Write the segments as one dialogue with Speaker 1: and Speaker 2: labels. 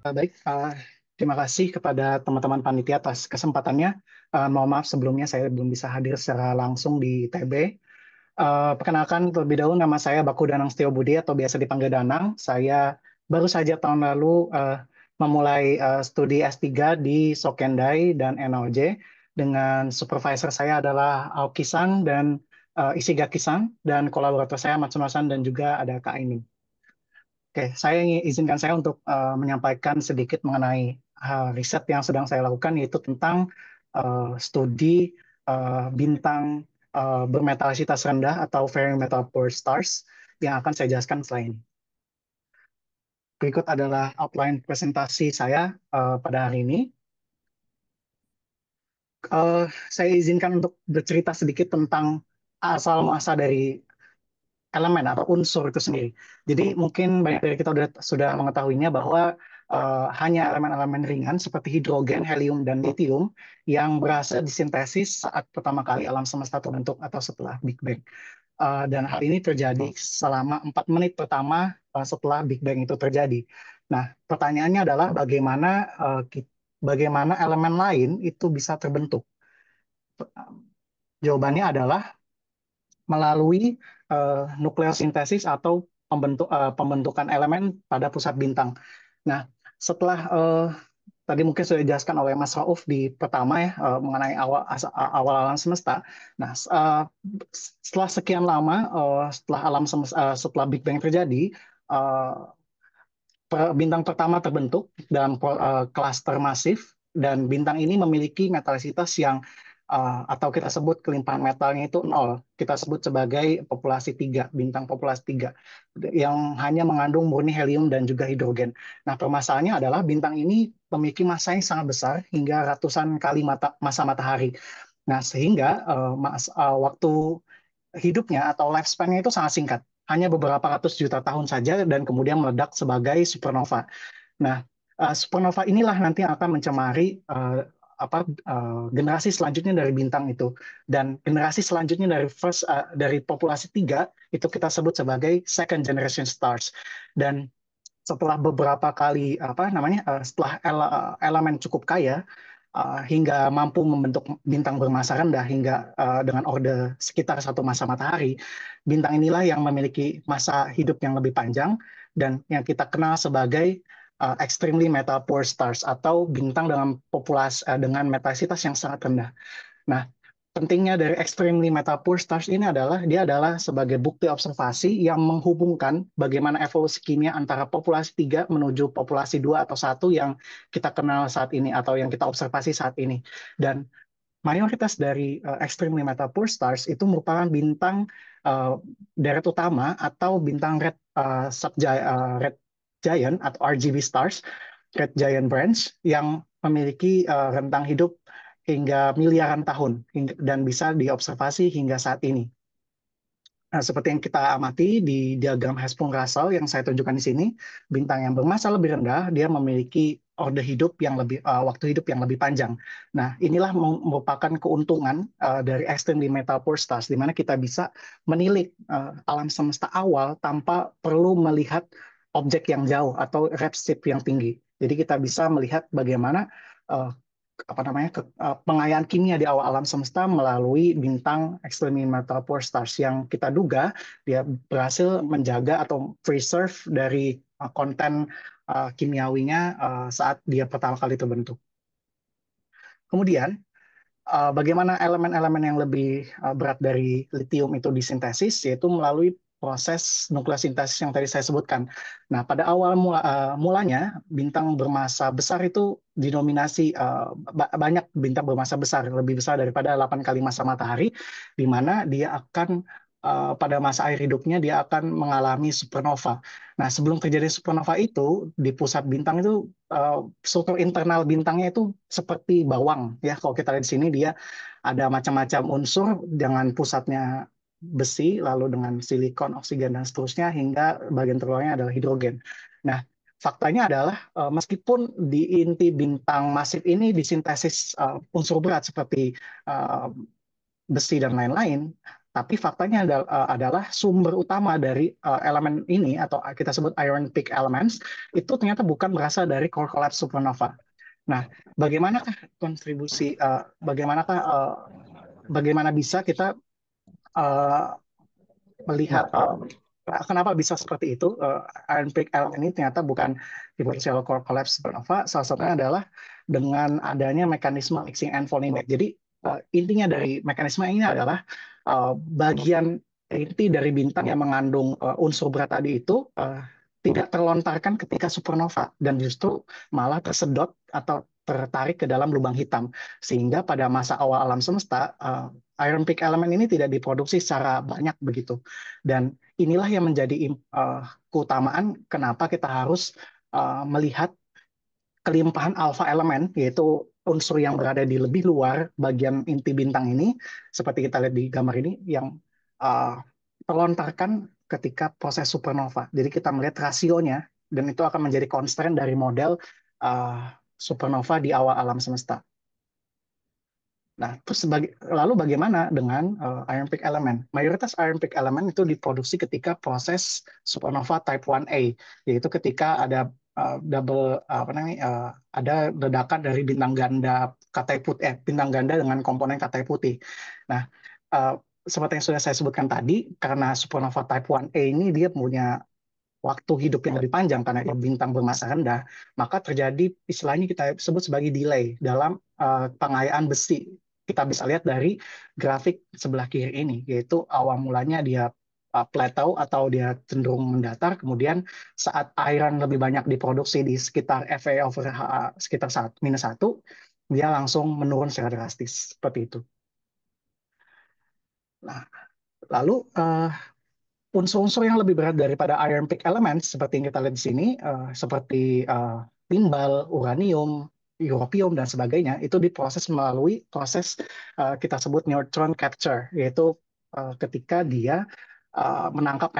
Speaker 1: Baik, terima kasih kepada teman-teman panitia atas kesempatannya. Mohon maaf sebelumnya saya belum bisa hadir secara langsung di TB. Perkenalkan terlebih dahulu nama saya Baku Danang Setio Budi atau biasa dipanggil Danang. Saya baru saja tahun lalu memulai studi S3 di Sokendai dan NOJ dengan supervisor saya adalah Aoki-san dan Ishigaki-san dan kolaborator saya Matsuno-san dan juga ada Kak Aini. Oke, izinkan saya untuk menyampaikan sedikit mengenai riset yang sedang saya lakukan, yaitu tentang studi bintang bermetalitas rendah atau very metal poor stars yang akan saya jelaskan setelah ini. Berikut adalah outline presentasi saya pada hari ini. Saya izinkan untuk bercerita sedikit tentang asal muasal dari elemen atau unsur itu sendiri. Jadi mungkin banyak dari kita sudah mengetahuinya bahwa hanya elemen-elemen ringan seperti hidrogen, helium, dan litium yang berhasil disintesis saat pertama kali alam semesta terbentuk atau setelah Big Bang. Dan hal ini terjadi selama 4 menit pertama setelah Big Bang itu terjadi. Nah, pertanyaannya adalah bagaimana elemen lain itu bisa terbentuk? Jawabannya adalah melalui nukleosintesis atau pembentukan elemen pada pusat bintang. Nah, setelah tadi mungkin sudah dijelaskan oleh Mas Rauf di pertama ya mengenai awal alam semesta. Nah, setelah sekian lama setelah alam semesta setelah Big Bang terjadi, eh, bintang pertama terbentuk dalam klaster masif dan bintang ini memiliki metalisitas yang atau kita sebut kelimpahan metalnya itu nol. Kita sebut sebagai populasi tiga, bintang populasi tiga yang hanya mengandung murni helium dan juga hidrogen. Nah, permasalahannya adalah bintang ini memiliki massa yang sangat besar hingga ratusan kali massa matahari. Nah, sehingga waktu hidupnya atau lifespan-nya itu sangat singkat, hanya beberapa ratus juta tahun saja dan kemudian meledak sebagai supernova. Nah, supernova inilah nanti yang akan mencemari generasi selanjutnya dari bintang itu dan generasi selanjutnya dari populasi tiga itu kita sebut sebagai second generation stars dan setelah beberapa kali setelah elemen cukup kaya hingga mampu membentuk bintang bermassa rendah hingga dengan orde sekitar satu massa matahari, bintang inilah yang memiliki masa hidup yang lebih panjang dan yang kita kenal sebagai extremely metal poor stars atau bintang dengan metasitas yang sangat rendah. Nah, pentingnya dari extremely metal poor stars ini adalah dia adalah sebagai bukti observasi yang menghubungkan bagaimana evolusi kimia antara populasi 3 menuju populasi 2 atau satu yang kita kenal saat ini atau yang kita observasi saat ini. Dan mayoritas dari extremely metal poor stars itu merupakan bintang uh, deret utama atau bintang red giant atau RGB stars, red giant branch yang memiliki rentang hidup hingga miliaran tahun dan bisa diobservasi hingga saat ini. Nah, seperti yang kita amati di diagram Hertzsprung-Russell yang saya tunjukkan di sini, bintang yang bermassa lebih rendah, dia memiliki waktu hidup yang lebih panjang. Nah, inilah merupakan keuntungan dari extremely metal poor stars, di mana kita bisa menilik alam semesta awal tanpa perlu melihat objek yang jauh atau redshift yang tinggi. Jadi kita bisa melihat bagaimana uh, pengayaan kimia di awal alam semesta melalui bintang extremely metal poor stars yang kita duga dia berhasil menjaga atau preserve dari konten kimiawinya saat dia pertama kali terbentuk. Kemudian, bagaimana elemen-elemen yang lebih berat dari litium itu disintesis, yaitu melalui proses nukleosintesis yang tadi saya sebutkan. Nah, pada mulanya, bintang bermassa besar itu didominasi banyak bintang bermassa besar, lebih besar daripada 8 kali massa matahari, di mana dia akan pada masa akhir hidupnya dia akan mengalami supernova. Nah, sebelum terjadi supernova itu di pusat bintang itu struktur internal bintangnya itu seperti bawang ya. Kalau kita lihat di sini dia ada macam-macam unsur dengan pusatnya besi, lalu dengan silikon, oksigen dan seterusnya hingga bagian terluarnya adalah hidrogen. Nah, faktanya adalah meskipun di inti bintang masif ini disintesis unsur berat seperti eh, besi dan lain-lain, Tapi faktanya adalah sumber utama dari elemen ini atau kita sebut iron peak elements itu ternyata bukan berasal dari core collapse supernova. Nah, bagaimanakah kontribusi, bagaimana bisa kita uh, melihat kenapa bisa seperti itu? Iron peak element ini ternyata bukan differential core collapse supernova. Salah satunya adalah dengan adanya mekanisme mixing and falling back. Jadi intinya dari mekanisme ini adalah bagian inti dari bintang yang mengandung unsur berat tadi itu tidak terlontarkan ketika supernova dan justru malah tersedot atau tertarik ke dalam lubang hitam sehingga pada masa awal alam semesta iron peak element ini tidak diproduksi secara banyak begitu. Dan inilah yang menjadi keutamaan kenapa kita harus melihat kelimpahan alfa elemen, yaitu unsur yang berada di lebih luar bagian inti bintang ini, seperti kita lihat di gambar ini, yang uh, terlontarkan ketika proses supernova. Jadi kita melihat rasionya, dan itu akan menjadi constraint dari model supernova di awal alam semesta. Nah, terus lalu bagaimana dengan iron peak element? Mayoritas iron peak element itu diproduksi ketika proses supernova type 1A, yaitu ketika ada apa namanya, ada ledakan dari bintang ganda katai putih, bintang ganda dengan komponen katai putih. Nah, uh, seperti yang sudah saya sebutkan tadi, karena supernova type 1A ini dia punya waktu hidup yang lebih panjang karena bintang bermasa rendah, maka terjadi istilahnya kita sebut sebagai delay dalam pengayaan besi. Kita bisa lihat dari grafik sebelah kiri ini, yaitu awal mulanya dia plateau atau dia cenderung mendatar, kemudian saat iron lebih banyak diproduksi di sekitar Fa over Ha sekitar -1, dia langsung menurun secara drastis, seperti itu. Nah, lalu unsur-unsur yang lebih berat daripada iron peak elements seperti yang kita lihat di sini, seperti timbal, uranium, europium dan sebagainya, itu diproses melalui proses kita sebut neutron capture, yaitu ketika dia menangkap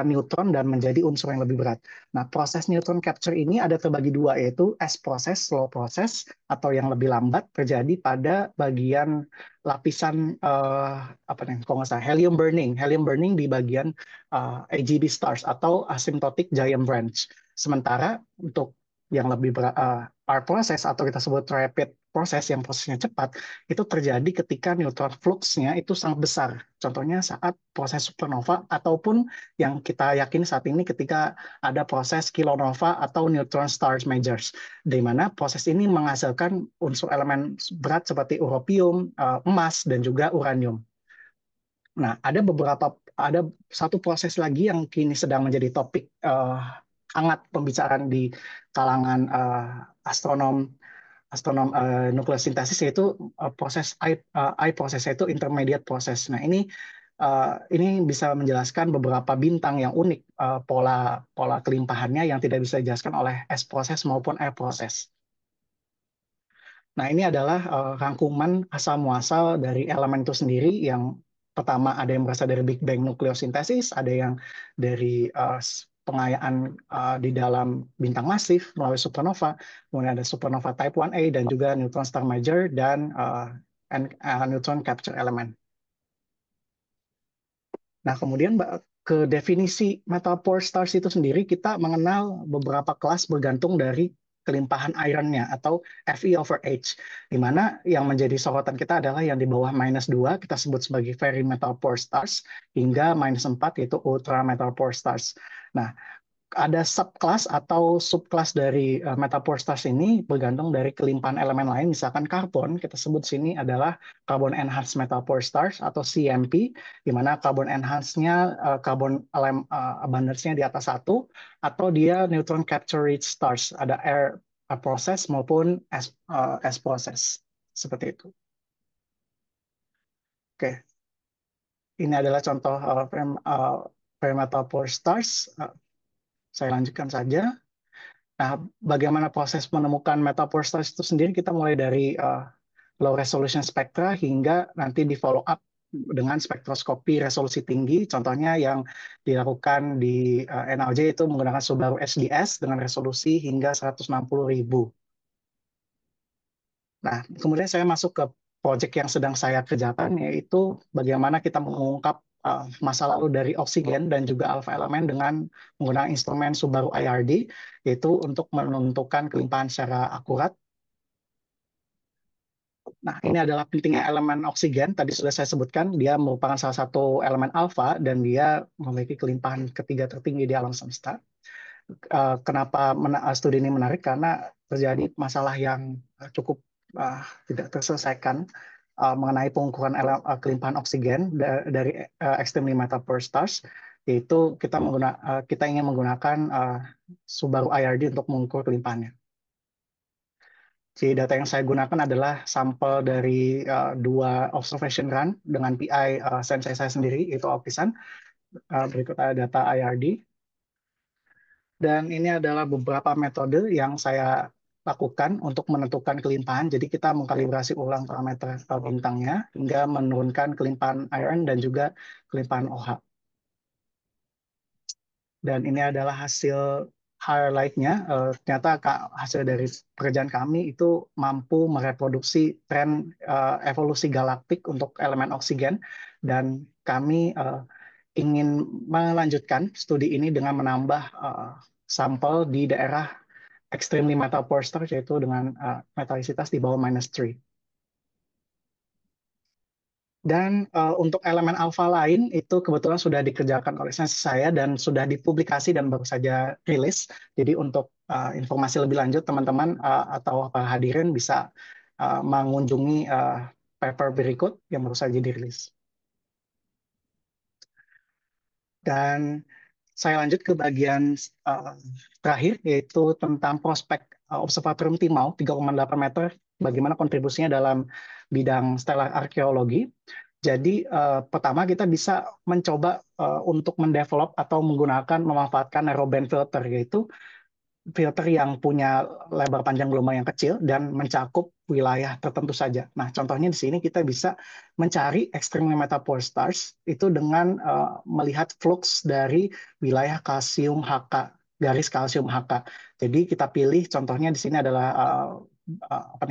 Speaker 1: neutron dan menjadi unsur yang lebih berat. Nah, proses neutron capture ini ada terbagi dua, yaitu S proses, slow proses, atau yang lebih lambat terjadi pada bagian lapisan apa nih, kalau nggak salah helium burning di bagian AGB stars atau asymptotic giant branch. Sementara untuk yang lebih berat, R proses atau kita sebut rapid proses yang prosesnya cepat itu terjadi ketika neutron fluxnya itu sangat besar. Contohnya saat proses supernova ataupun yang kita yakini saat ini ketika ada proses kilonova atau neutron stars majors, di mana proses ini menghasilkan unsur elemen berat seperti europium, emas, dan juga uranium. Nah, ada satu proses lagi yang kini sedang menjadi topik hangat pembicaraan di kalangan astronom astronom nukleosintesis, yaitu proses I proses, yaitu intermediate proses. Nah, ini bisa menjelaskan beberapa bintang yang unik pola pola kelimpahannya yang tidak bisa dijelaskan oleh S proses maupun R proses. Nah, ini adalah rangkuman asal muasal dari elemen itu sendiri. Yang pertama ada yang berasal dari Big Bang nukleosintesis, ada yang dari pengayaan di dalam bintang masif melalui supernova, kemudian ada supernova type 1A dan juga neutron star major dan neutron capture element. Nah, kemudian ke definisi metal poor stars itu sendiri, kita mengenal beberapa kelas bergantung dari kelimpahan ironnya atau Fe over H, di mana yang menjadi sorotan kita adalah yang di bawah -2, kita sebut sebagai very metal poor stars, hingga -4, yaitu ultra metal poor stars. Nah, ada subclass atau subclass dari metaphor stars ini bergantung dari kelimpahan elemen lain. Misalkan karbon, kita sebut sini adalah carbon enhanced metaphor stars atau CMP, di mana carbon enhanced-nya carbon abundance-nya di atas 1, atau dia neutron capture rich stars, ada air process maupun S process. Seperti itu. Oke, ini adalah contoh metaphor stars. Saya lanjutkan saja. Nah, bagaimana proses menemukan metaphor stars itu sendiri, kita mulai dari low resolution spectra hingga nanti di follow up dengan spektroskopi resolusi tinggi. Contohnya yang dilakukan di NLJ itu menggunakan Subaru SDS dengan resolusi hingga 160.000. Nah, kemudian saya masuk ke proyek yang sedang saya kerjakan, yaitu bagaimana kita mengungkap masa lalu dari oksigen dan juga alfa elemen dengan menggunakan instrumen Subaru IRD, yaitu untuk menentukan kelimpahan secara akurat. Nah, ini adalah pentingnya elemen oksigen. Tadi sudah saya sebutkan, dia merupakan salah satu elemen alfa dan dia memiliki kelimpahan ketiga tertinggi di alam semesta. Kenapa studi ini menarik? Karena terjadi masalah yang cukup uh, tidak terselesaikan mengenai pengukuran kelimpahan oksigen dari extremely metal per stars, yaitu kita ingin menggunakan Subaru IRD untuk mengukur kelimpahannya. Jadi data yang saya gunakan adalah sampel dari dua observation run dengan PI sensei saya sendiri, itu Opisan. Berikut ada data IRD. Dan ini adalah beberapa metode yang saya lakukan untuk menentukan kelimpahan. Jadi kita mengkalibrasi ulang parameter bintangnya hingga menurunkan kelimpahan iron dan juga kelimpahan OH. Dan ini adalah hasil highlight-nya. Ternyata hasil dari pekerjaan kami itu mampu mereproduksi tren evolusi galaktik untuk elemen oksigen. Dan kami ingin melanjutkan studi ini dengan menambah sampel di daerah extremely metal pore star, yaitu dengan metalisitas di bawah -3. Dan untuk elemen alfa lain itu kebetulan sudah dikerjakan oleh saya dan sudah dipublikasi dan baru saja rilis. Jadi untuk informasi lebih lanjut teman-teman atau para hadirin bisa mengunjungi paper berikut yang baru saja dirilis. Dan saya lanjut ke bagian terakhir, yaitu tentang prospek Observatorium Timau 3,8 meter, bagaimana kontribusinya dalam bidang stellar arkeologi. Jadi pertama kita bisa mencoba untuk mendevelop atau memanfaatkan narrowband filter, yaitu filter yang punya lebar panjang gelombang yang kecil dan mencakup wilayah tertentu saja. Nah, contohnya di sini kita bisa mencari extremely metapore stars itu dengan melihat flux dari wilayah kalsium HK, garis kalsium HK. Jadi kita pilih contohnya di sini adalah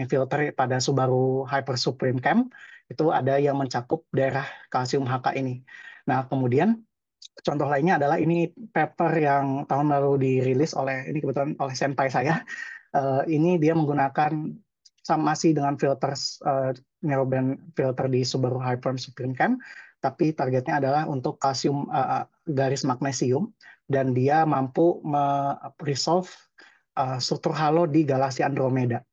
Speaker 1: filter pada Subaru Hyper Supreme Cam, itu ada yang mencakup daerah kalsium HK ini. Nah, kemudian contoh lainnya adalah ini paper yang tahun lalu dirilis ini kebetulan oleh senpai saya. Ini dia menggunakan masih dengan filter narrowband filter di Subaru Hyper Supreme Cam, tapi targetnya adalah untuk kalsium garis magnesium dan dia mampu resolve struktur halo di galaksi Andromeda.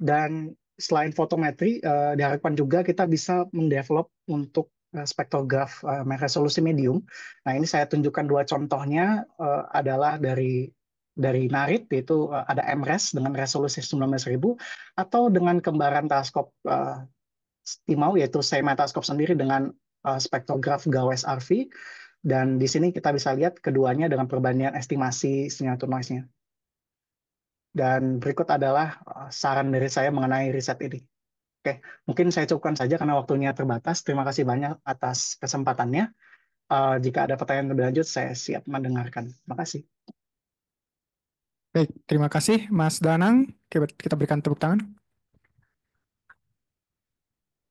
Speaker 1: Dan selain fotometri, diharapkan juga kita bisa mendevelop untuk spektrograf resolusi medium. Nah, ini saya tunjukkan dua contohnya adalah dari NARIT, yaitu ada MRES dengan resolusi 19.000, atau dengan kembaran teleskop Timau, yaitu SEIMA teleskop sendiri dengan spektrograf Gauss RV. Dan di sini kita bisa lihat keduanya dengan perbandingan estimasi signature noise-nya. Dan berikut adalah saran dari saya mengenai riset ini. Oke, mungkin saya cukupkan saja karena waktunya terbatas. Terima kasih banyak atas kesempatannya. Jika ada pertanyaan lebih lanjut, saya siap mendengarkan. Terima kasih.
Speaker 2: Baik, terima kasih Mas Danang. Kita berikan tepuk tangan.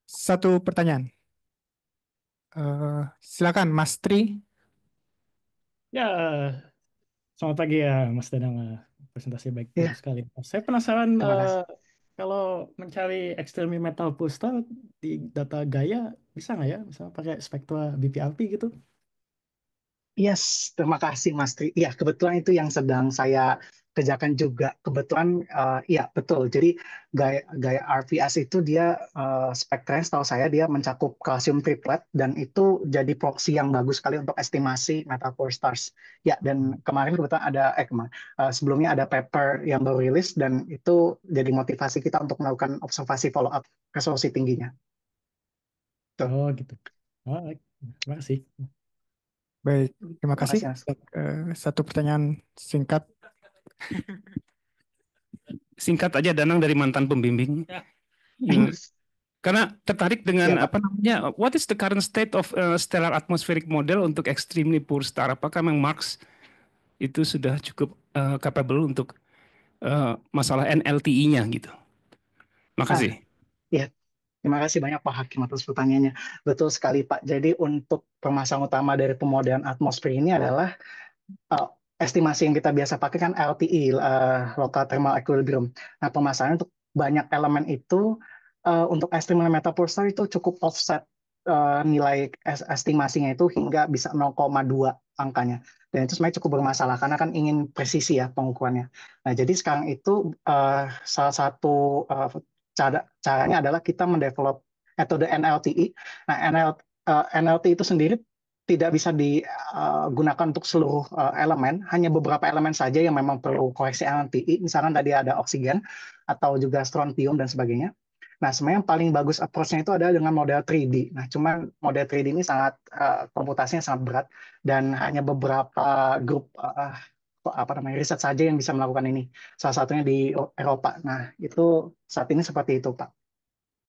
Speaker 2: Satu pertanyaan. Silakan Mas Tri.
Speaker 3: Ya, selamat pagi ya Mas Danang. Presentasi baik
Speaker 1: Ya,
Speaker 3: sekali. Saya penasaran
Speaker 1: terima kasih.
Speaker 3: kalau mencari extreme metal pulsar di data Gaia bisa nggak ya? Misalnya pakai spektra BPRP gitu?
Speaker 1: Yes, terima kasih Mas Tri. Iya, kebetulan itu yang sedang saya kerjakan juga. Kebetulan, iya betul. Jadi gaya RVS itu dia spektranya setahu saya dia mencakup kalsium triplet dan itu jadi proxy yang bagus sekali untuk estimasi metal-pore stars. Ya, dan kemarin kebetulan sebelumnya ada paper yang baru rilis dan itu jadi motivasi kita untuk melakukan observasi follow up resolusi tingginya. Tuh.
Speaker 3: Oh gitu. Oh, terima kasih.
Speaker 2: Baik, terima
Speaker 1: Terima
Speaker 2: kasih.
Speaker 1: kasih Mas.
Speaker 2: Satu pertanyaan singkat.
Speaker 4: Singkat aja, Danang dari mantan pembimbing. Karena tertarik dengan
Speaker 1: Ya, Pak.
Speaker 4: apa namanya, what is the current state of stellar atmospheric model untuk extremely poor star? Apakah memang Mars itu sudah cukup capable untuk masalah NLTI-nya gitu? Makasih.
Speaker 1: Ya, terima kasih banyak Pak Hakim atas pertanyaannya. Betul sekali Pak. Jadi untuk permasalahan utama dari pemodelan atmosfer ini adalah uh, estimasi yang kita biasa pakai kan LTE, Local Thermal Equilibrium. Nah, permasalahannya untuk banyak elemen itu, untuk extreme metal pulsar itu cukup offset nilai estimasinya itu hingga bisa 0,2 angkanya. Dan itu sebenarnya cukup bermasalah karena kan ingin presisi ya pengukurannya. Nah, jadi sekarang itu salah satu caranya adalah kita mendevelop metode NLTI. Nah, NLTI itu sendiri tidak bisa digunakan untuk seluruh elemen, hanya beberapa elemen saja yang memang perlu koreksi NLTI. Misalkan tadi ada oksigen atau juga strontium dan sebagainya. Nah, sebenarnya yang paling bagus approach-nya itu adalah dengan model 3D. Nah, cuman model 3D ini sangat komputasinya sangat berat dan hanya beberapa grup apa namanya riset saja yang bisa melakukan ini. Salah satunya di Eropa. Nah, itu saat ini seperti itu, Pak.